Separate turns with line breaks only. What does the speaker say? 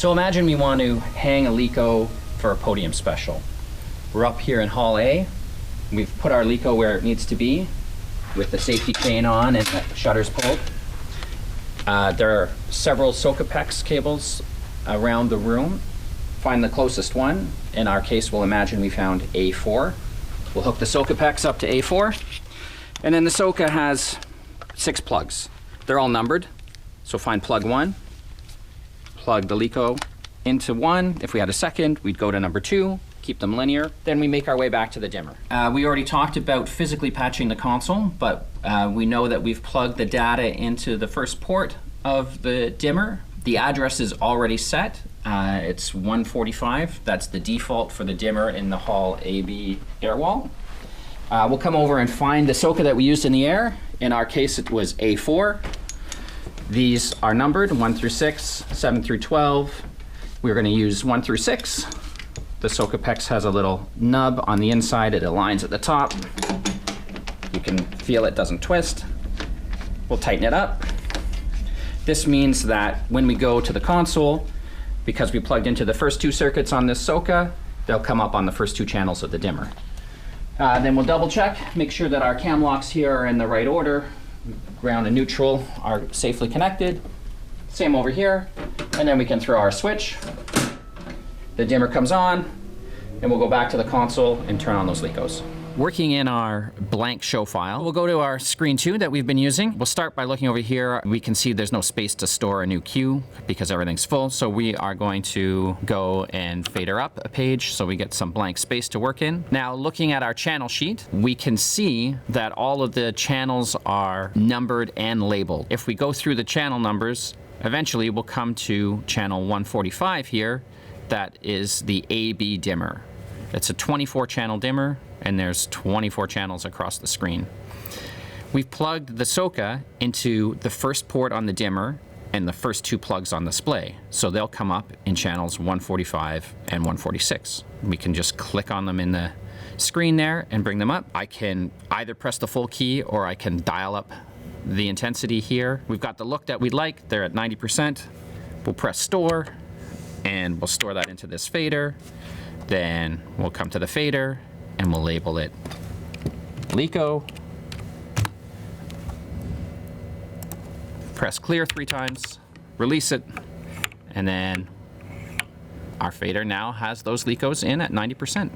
So imagine we want to hang a Leco for a podium special. We're up here in Hall A. We've put our Leco where it needs to be with the safety chain on and the shutters pulled. There are several Socapex cables around the room. Find the closest one. In our case, we'll imagine we found A4. We'll hook the Socapex up to A4. And then the Soca has 6 plugs. They're all numbered. So find plug 1, plug the Leco into 1. If we had a second, we'd go to number 2, keep them linear. Then we make our way back to the dimmer. We already talked about physically patching the console, but we know that we've plugged the data into the first port of the dimmer. The address is already set. It's 145. That's the default for the dimmer in the Hall AB air wall. We'll come over and find the Soca that we used in the air. In our case, it was A4. These are numbered 1 through 6, 7 through 12. We're going to use 1 through 6. The Socapex has a little nub on the inside. It aligns at the top. You can feel it doesn't twist. We'll tighten it up. This means that when we go to the console, because we plugged into the first 2 circuits on this Soca, they'll come up on the first 2 channels of the dimmer. Then we'll double check, make sure that our cam locks here are in the right order. Ground and neutral are safely connected. Same over here. And then we can throw our switch. The dimmer comes on, and we'll go back to the console and turn on those Lecos. Working in our blank show file, we'll go to our screen 2 that we've been using. We'll start by looking over here. We can see there's no space to store a new cue because everything's full. So we are going to go and fader up a page so we get some blank space to work in. Now, looking at our channel sheet, we can see that all of the channels are numbered and labeled. If we go through the channel numbers, eventually we'll come to channel 145 here. That is the AB dimmer. It's a 24 channel dimmer, and there's 24 channels across the screen. We've plugged the Soca into the first port on the dimmer and the first 2 plugs on display. So they'll come up in channels 145 and 146. We can just click on them in the screen there and bring them up. I can either press the full key or I can dial up the intensity here. We've got the look that we'd like. They're at 90%. We'll press store and we'll store that into this fader. Then we'll come to the fader and we'll label it Leco. Press clear 3 times, release it, and then our fader now has those Lecos in at 90%.